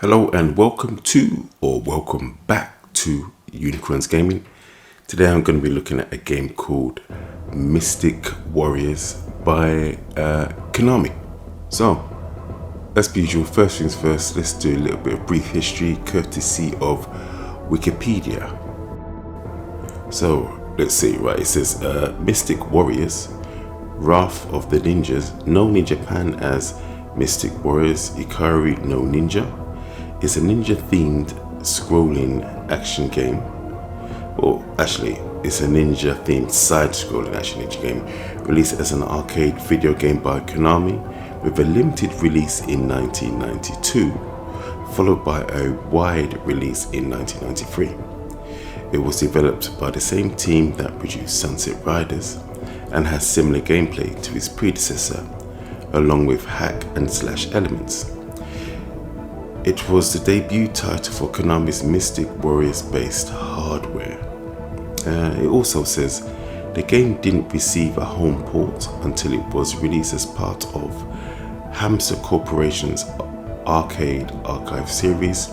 Hello and welcome back to Unikron's Gaming. Today I'm going to be looking at a game called Mystic Warriors by Konami. So, as per usual, first things first, let's do a little bit of brief history courtesy of Wikipedia. So, let's see, right, it says Mystic Warriors, Wrath of the Ninjas, known in Japan as Mystic Warriors Ikari no Ninja, is a ninja-themed scrolling action game. Or actually, it's a ninja-themed side-scrolling action ninja game released as an arcade video game by Konami with a limited release in 1992, followed by a wide release in 1993. It was developed by the same team that produced Sunset Riders and has similar gameplay to its predecessor, along with hack and slash elements. It was the debut title for Konami's Mystic Warriors based hardware. It also says the game didn't receive a home port until it was released as part of Hamster Corporation's Arcade Archive series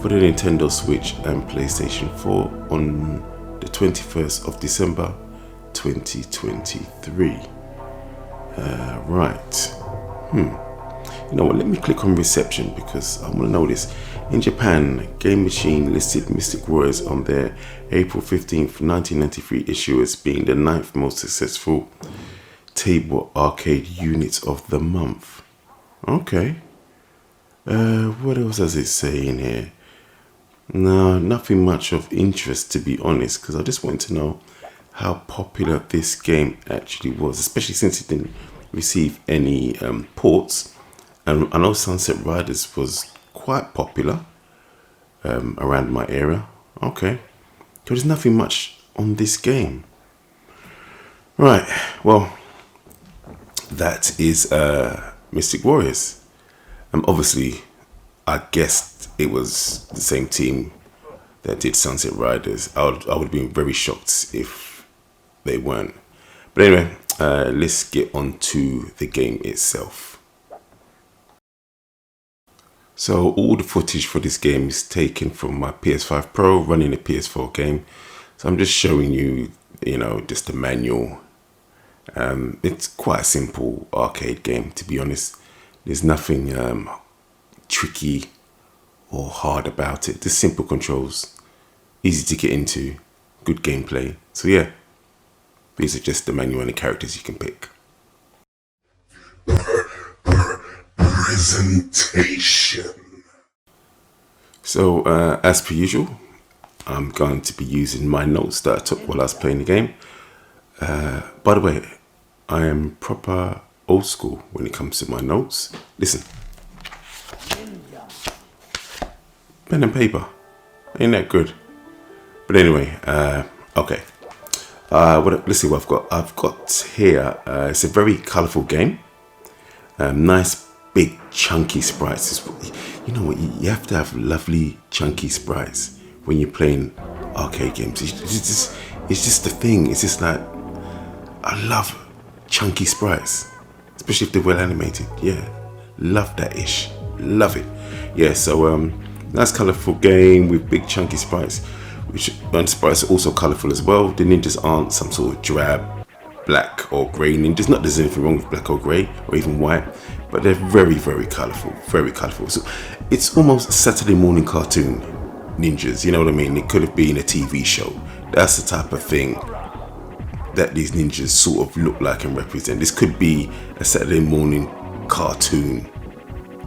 for the Nintendo Switch and PlayStation 4 on the 21st of December 2023. Right. You know what, let me click on reception because I want to know this. In Japan, Game Machine listed Mystic Warriors on their April 15th, 1993 issue as being the 9th most successful table arcade unit of the month. Okay. What else does it say in here? No, nothing much of interest, to be honest, because I just wanted to know how popular this game actually was, especially since it didn't receive any ports. And I know Sunset Riders was quite popular around my area. Okay, so there's nothing much on this game. Right, well, that is Mystic Warriors. Obviously, I guessed it was the same team that did Sunset Riders. I would have been very shocked if they weren't. But anyway, let's get on to the game itself. So all the footage for this game is taken from my PS5 Pro running a PS4 game. So I'm just showing you, just the manual. It's quite a simple arcade game, to be honest. There's nothing tricky or hard about it. Just simple controls, easy to get into, good gameplay. So yeah, these are just the manual and the characters you can pick. Presentation. So as per usual, I'm going to be using my notes that I took while I was playing the game. By the way, I am proper old school when it comes to my notes. Listen, pen and paper, ain't that good? But anyway, okay. Let's see what I've got. I've got here. It's a very colourful game. Nice big chunky sprites. You know what? You have to have lovely chunky sprites when you're playing arcade games. It's just the thing. It's just like, I love chunky sprites, especially if they're well animated. Yeah, love that ish. Love it. Yeah. So nice colourful game with big chunky sprites. And sprites are also colourful as well. The ninjas aren't some sort of drab black or grey ninjas. Not there's anything wrong with black or grey or even white, but they're very, very colourful. Very colourful. So it's almost a Saturday morning cartoon ninjas. You know what I mean? It could have been a TV show. That's the type of thing that these ninjas sort of look like and represent. This could be a Saturday morning cartoon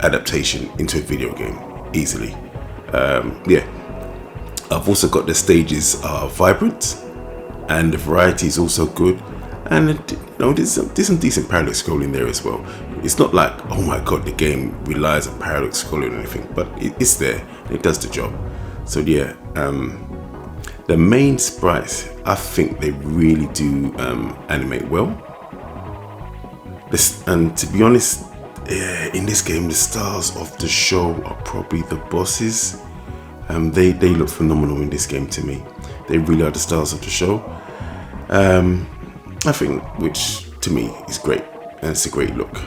adaptation into a video game easily. Yeah. I've also got the stages are vibrant and the variety is also good, and there's some decent parallax scrolling there as well. It's not like, oh my god, the game relies on parallax scrolling or anything, but it's there and it does the job. So yeah, the main sprites, I think they really do animate well. And to be honest, in this game, the stars of the show are probably the bosses. They look phenomenal in this game to me. They really are the stars of the show. I think, which to me is great. And it's a great look.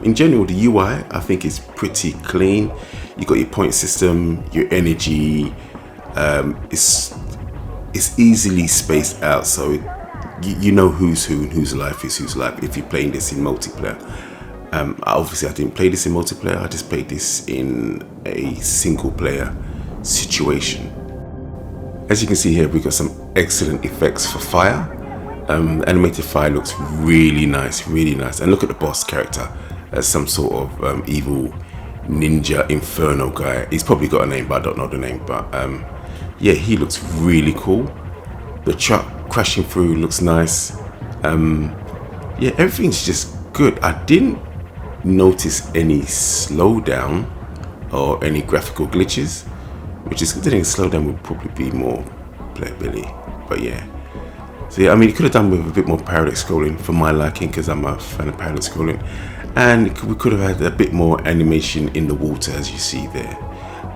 In general, the UI I think is pretty clean. You got your point system, your energy. It's easily spaced out, so you know who's who and whose life is whose life if you're playing this in multiplayer. Obviously I didn't play this in multiplayer, I just played this in a single player situation. As you can see here, we've got some excellent effects for fire. Animated fire looks really nice, and look at the boss character as some sort of evil ninja inferno guy. He's probably got a name, but I don't know the name. But yeah, he looks really cool. The truck crashing through looks nice. Yeah, everything's just good. I didn't notice any slowdown or any graphical glitches, which is considering slowdown would probably be more playability. But yeah, so yeah, I mean, it could have done with a bit more parallel scrolling for my liking, because I'm a fan of parallel scrolling, and we could have had a bit more animation in the water, as you see there.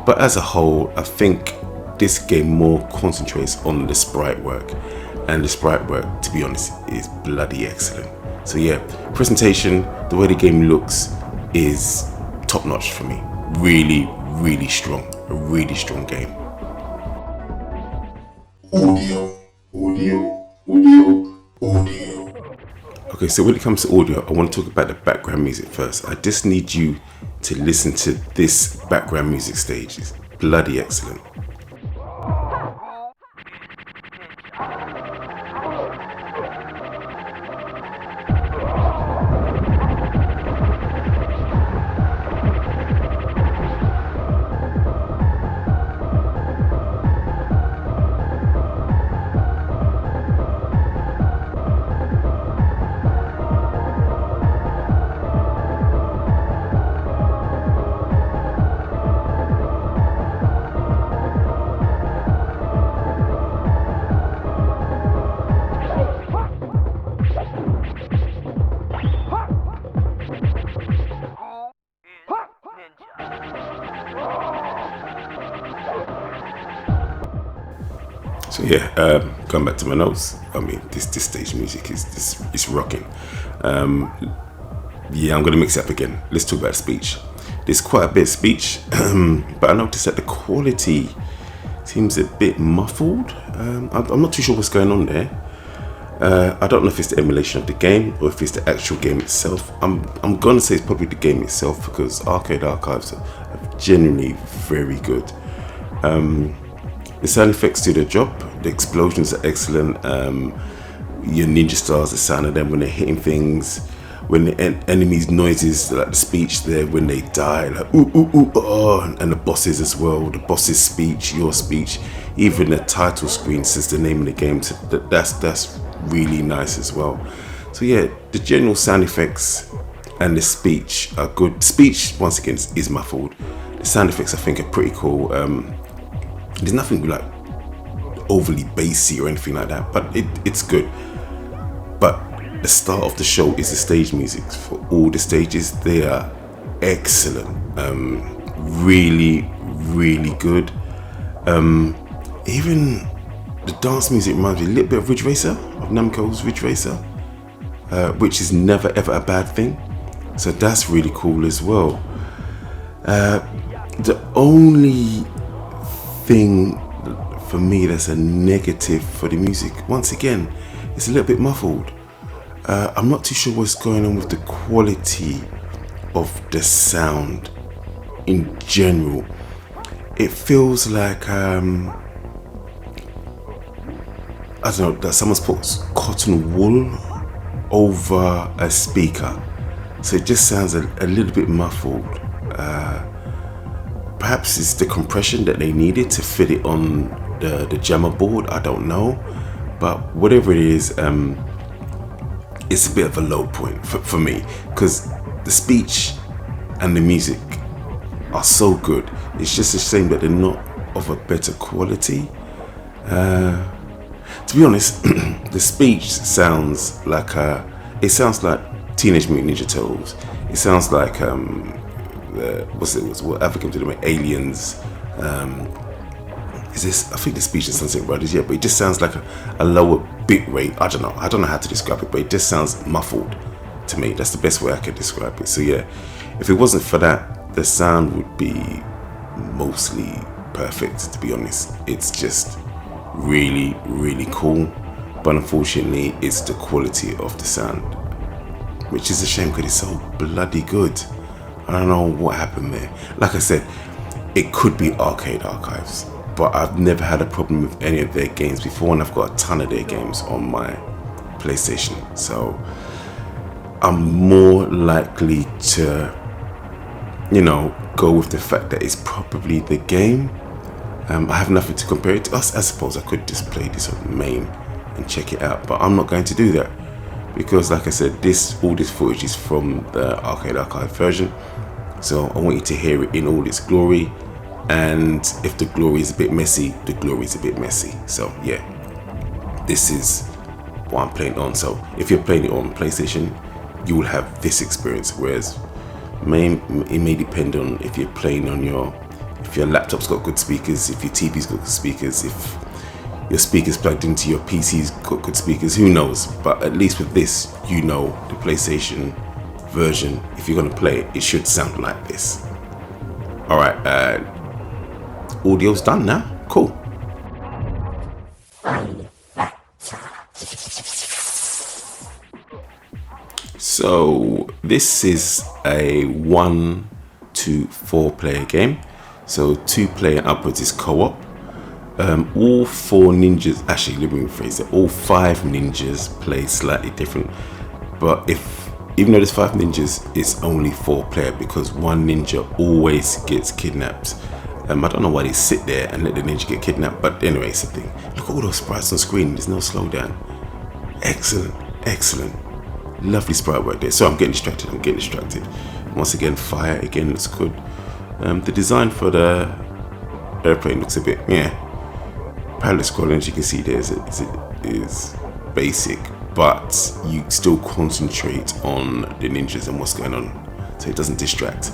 But as a whole, I think this game more concentrates on the sprite work, and the sprite work, to be honest, is bloody excellent. So yeah, presentation, the way the game looks is top notch for me. Really strong, a really strong game. Audio. Okay, so when it comes to audio, I want to talk about the background music first. I just need you to listen to this background music stage. It's bloody excellent. So yeah, going back to my notes. I mean, this stage music is rocking. Yeah, I'm gonna mix it up again. Let's talk about speech. There's quite a bit of speech, but I noticed that the quality seems a bit muffled. I'm not too sure what's going on there. I don't know if it's the emulation of the game or if it's the actual game itself. I'm gonna say it's probably the game itself, because arcade archives are genuinely very good. The sound effects do their job. The explosions are excellent. Your ninja stars, the sound of them when they're hitting things, when the enemies' noises, like the speech there when they die, like ooh ooh ooh oh, and the bosses as well. The boss's speech, your speech, even the title screen says the name of the game. So that's really nice as well. So yeah, the general sound effects and the speech are good. Speech, once again, is muffled. The sound effects I think are pretty cool. There's nothing like overly bassy or anything like that, but it's good. But the start of the show is the stage music for all the stages. They are excellent, really good. Even the dance music reminds me a little bit of Ridge Racer, of Namco's Ridge Racer, which is never ever a bad thing. So that's really cool as well. The only thing for me that's a negative for the music, once again, it's a little bit muffled. I'm not too sure what's going on with the quality of the sound in general. It feels like I don't know, that someone's put cotton wool over a speaker, so it just sounds a little bit muffled. Perhaps it's the compression that they needed to fit it on the jammer board, I don't know, but whatever it is, it's a bit of a low point for me, because the speech and the music are so good. It's just a shame that they're not of a better quality. To be honest, the speech sounds like Teenage Mutant Ninja Turtles. It sounds like what African did it, Aliens. I think the speech is Sunset Riders, yeah, but it just sounds like a lower bit rate. I don't know how to describe it, but it just sounds muffled to me. That's the best way I could describe it. So yeah, if it wasn't for that, the sound would be mostly perfect, to be honest. It's just really, really cool, but unfortunately it's the quality of the sound, which is a shame because it's so bloody good. I don't know what happened there. Like I said, it could be Arcade Archives, but I've never had a problem with any of their games before, and I've got a ton of their games on my PlayStation, so I'm more likely to, go with the fact that it's probably the game. I have nothing to compare it to. I suppose I could just play this on main and check it out, but I'm not going to do that because, like I said, all this footage is from the Arcade Archive version, so I want you to hear it in all its glory. And if the glory is a bit messy, the glory is a bit messy. So yeah, this is what I'm playing on. So if you're playing it on PlayStation, you will have this experience, whereas it may depend on if you're playing on if your laptop's got good speakers, if your TV's got good speakers, if your speakers plugged into your PC's got good speakers, who knows. But at least with this, the PlayStation version, if you're going to play it, it should sound like this. Alright, audio's done now. Cool. So this is a 1 to 4 player game. So 2 player and upwards is co-op. All 4 ninjas, actually let me rephrase it, all 5 ninjas play slightly different. But even though there's 5 ninjas, it's only 4 player because one ninja always gets kidnapped. I don't know why they sit there and let the ninja get kidnapped, but anyway, it's a thing. Look at all those sprites on screen, there's no slowdown. Excellent, excellent. Lovely sprite work there. So I'm getting distracted. Once again, fire again looks good. The design for the airplane looks a bit, parallel scrolling, as you can see there, is basic, but you still concentrate on the ninjas and what's going on, so it doesn't distract.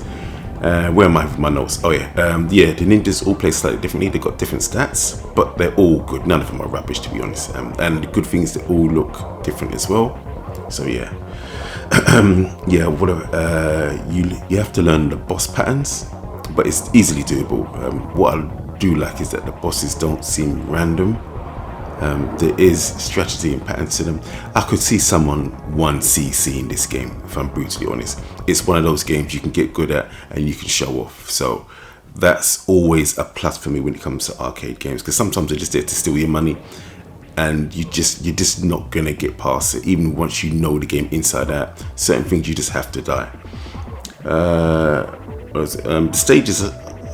Where am I with my notes? Oh yeah, the ninjas all play slightly differently. They've got different stats, but they're all good. None of them are rubbish, to be honest. And the good thing is they all look different as well. So yeah, whatever. You have to learn the boss patterns, but it's easily doable. What I do like is that the bosses don't seem random. There is strategy and patterns to them. I could see someone 1cc in this game, if I'm brutally honest. It's one of those games you can get good at and you can show off. So that's always a plus for me when it comes to arcade games, because sometimes they're just there to steal your money, and you're just not gonna get past it. Even once you know the game inside out, certain things you just have to die. The stages are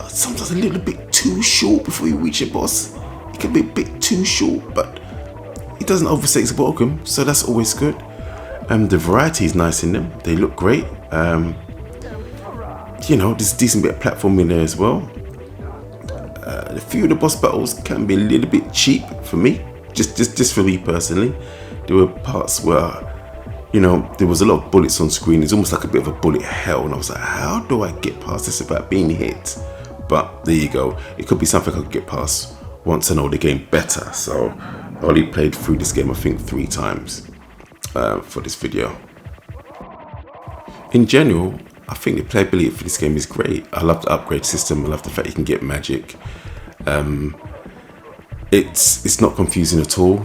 sometimes a little bit too short before you reach a boss. It can be a bit too short, but it doesn't overstay its welcome, so that's always good. The variety is nice in them. They look great. There's a decent bit of platforming there as well. A few of the boss battles can be a little bit cheap for me, just for me personally. There were parts where, there was a lot of bullets on screen. It's almost like a bit of a bullet hell, and I was like, how do I get past this without being hit? But there you go. It could be something I could get past once I know the game better. So I only played through this game I think 3 times for this video. In general, I think the playability for this game is great. I love the upgrade system. I love the fact you can get magic. It's not confusing at all.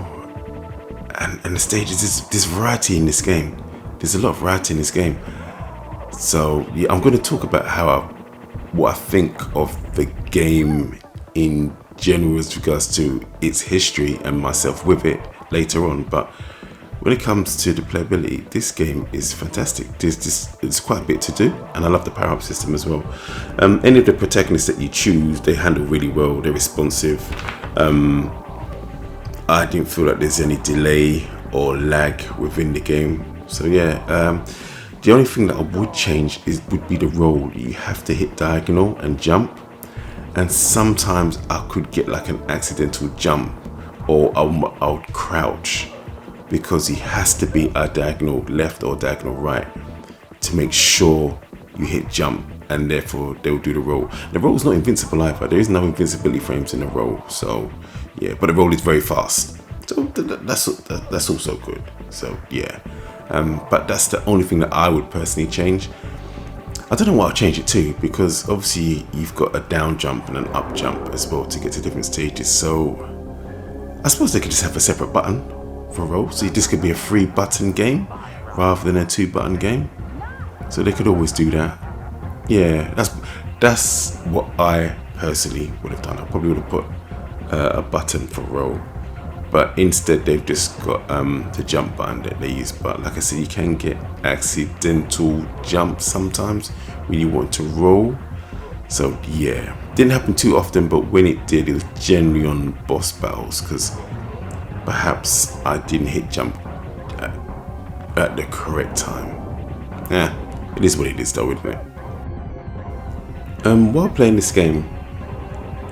And the stages, there's variety in this game. There's a lot of variety in this game. So yeah, I'm going to talk about what I think of the game in general as regards to its history and myself with it later on. But when it comes to the playability, this game is fantastic. There's quite a bit to do, and I love the power-up system as well. Any of the protagonists that you choose, they handle really well. They're responsive. I didn't feel like there's any delay or lag within the game. So yeah, the only thing that I would change would be the roll. You have to hit diagonal and jump. And sometimes I could get like an accidental jump, or I would crouch, because he has to be a diagonal left or diagonal right to make sure you hit jump, and therefore they'll do the roll. The roll is not invincible either. There is no invincibility frames in the roll. So yeah, but the roll is very fast. So that's also good. So yeah, but that's the only thing that I would personally change. I don't know what I'll change it to, because obviously you've got a down jump and an up jump as well to get to different stages. So I suppose they could just have a separate button for roll. So this could be a 3-button game rather than a 2-button game. So they could always do that. Yeah, that's what I personally would have done. I probably would have put a button for roll, but instead they've just got the jump button that they use. But like I said, you can get accidental jumps sometimes when you want to roll. So yeah, didn't happen too often, but when it did, it was generally on boss battles, because perhaps I didn't hit jump at the correct time. Yeah, it is what it is though, isn't it? While playing this game,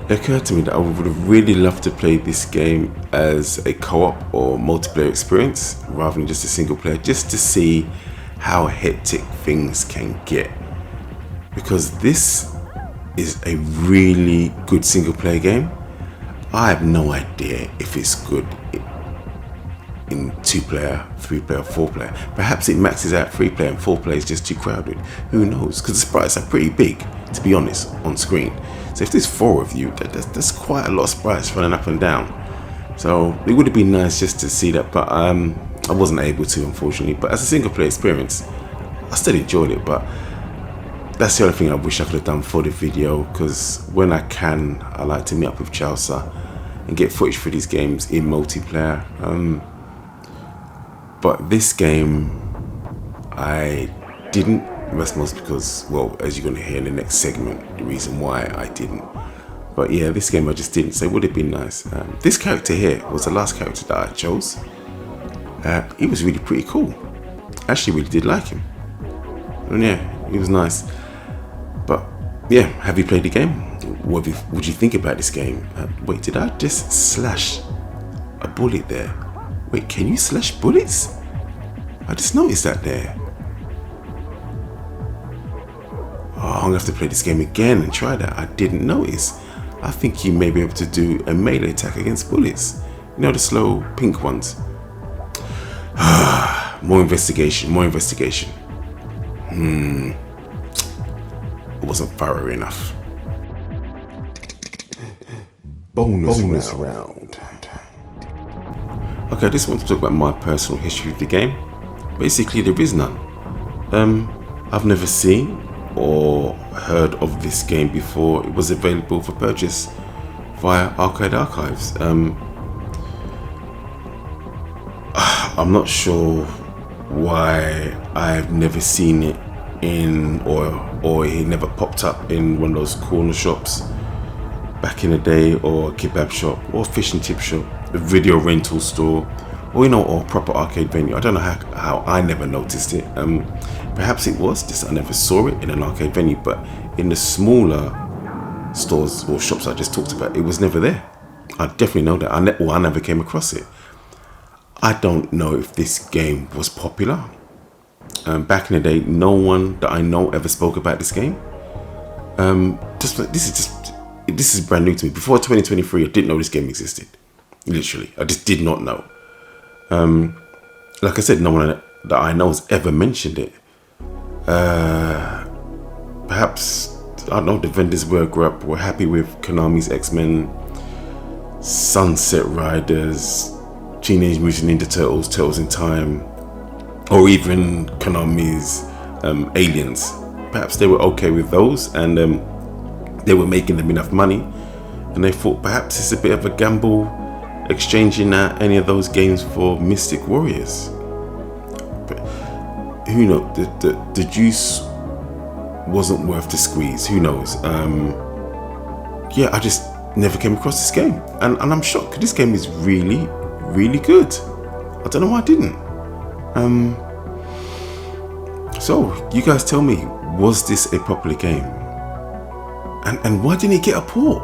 it occurred to me that I would have really loved to play this game as a co-op or multiplayer experience rather than just a single player, just to see how hectic things can get. Because this is a really good single player game. I have no idea if it's good in 2-player, 3-player, 4-player. Perhaps it maxes out 3-player and 4-player is just too crowded. Who knows? Because the sprites are pretty big, to be honest, on screen. So if there's 4 of you, that's quite a lot of sprites running up and down. So it would have been nice just to see that, but I wasn't able to, unfortunately. But as a single player experience, I still enjoyed it. But that's the only thing I wish I could have done for the video, because when I can, I like to meet up with Chelsea and get footage for these games in multiplayer. But this game, I didn't. That's mostly because, well, as you're going to hear in the next segment, the reason why I didn't. But yeah, this game I just didn't. So it would have been nice. This character here was the last character that I chose. He was really pretty cool. I actually really did like him. And yeah, he was nice. But yeah, have you played the game? What would you think about this game? Wait, did I just slash a bullet there? Wait, can you slash bullets? I just noticed that there. Oh, I'm gonna have to play this game again and try that. I didn't notice. I think you may be able to do a melee attack against bullets. You know, the slow pink ones. More investigation, more investigation. It wasn't thorough enough. Bonus round. Okay, I just want to talk about my personal history of the game. Basically, there is none. I've never seen or heard of this game before it was available for purchase via Arcade Archives. I'm not sure why I've never seen it in, or it never popped up in one of those corner shops back in the day, or a kebab shop, or fish and chip shop, a video rental store, or or proper arcade venue. I don't know how I never noticed it. Perhaps it was just I never saw it in an arcade venue, but in the smaller stores or shops I just talked about, it was never there. I definitely know that. I never came across it. I don't know if this game was popular. Back in the day, no one that I know ever spoke about this game. This is brand new to me. Before 2023, I didn't know this game existed. Literally, I just did not know. Like I said, no one that I know has ever mentioned it. Perhaps, I don't know, the vendors were happy with Konami's X-Men, Sunset Riders, Teenage Mutant Ninja Turtles, Turtles in Time, or even Konami's Aliens. Perhaps they were okay with those, and they were making them enough money, and they thought perhaps it's a bit of a gamble exchanging any of those games for Mystic Warriors. But who knows? The juice wasn't worth the squeeze. Who knows? Yeah, I just never came across this game, and I'm shocked. This game is really, really good. I don't know why I didn't. So you guys tell me, was this a popular game? And why didn't it get a port?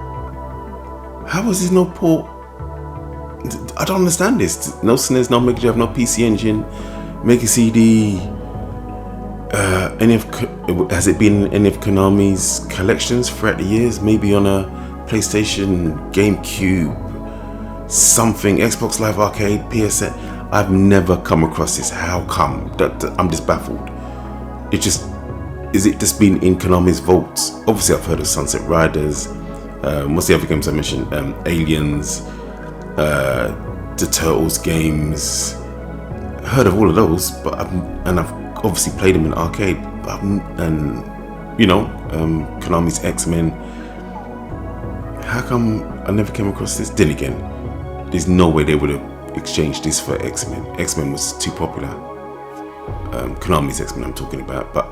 How was there no port? I don't understand this. No SNES, no Mega Drive, no PC Engine, Mega CD. Has it been in any of Konami's collections throughout the years? Maybe on a PlayStation, GameCube, something, Xbox Live Arcade, PSN. I've never come across this. How come? I'm just baffled. It's is it just been in Konami's vaults? Obviously, I've heard of Sunset Riders. What's the other games I mentioned? Aliens, the Turtles games. Heard of all of those, but I've obviously played them in arcade. But Konami's X-Men. How come I never came across this? Then again, there's no way they would have exchanged this for X-Men. X-Men was too popular. Konami's X-Men I'm talking about, but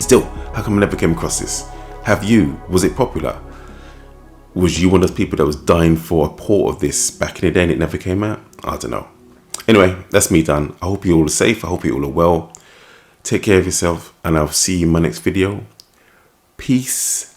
still, how come I never came across this? Have you? Was it popular? Was you one of those people that was dying for a port of this back in the day and it never came out? I don't know. Anyway, that's me done. I hope you all are safe. I hope you all are well. Take care of yourself, and I'll see you in my next video. Peace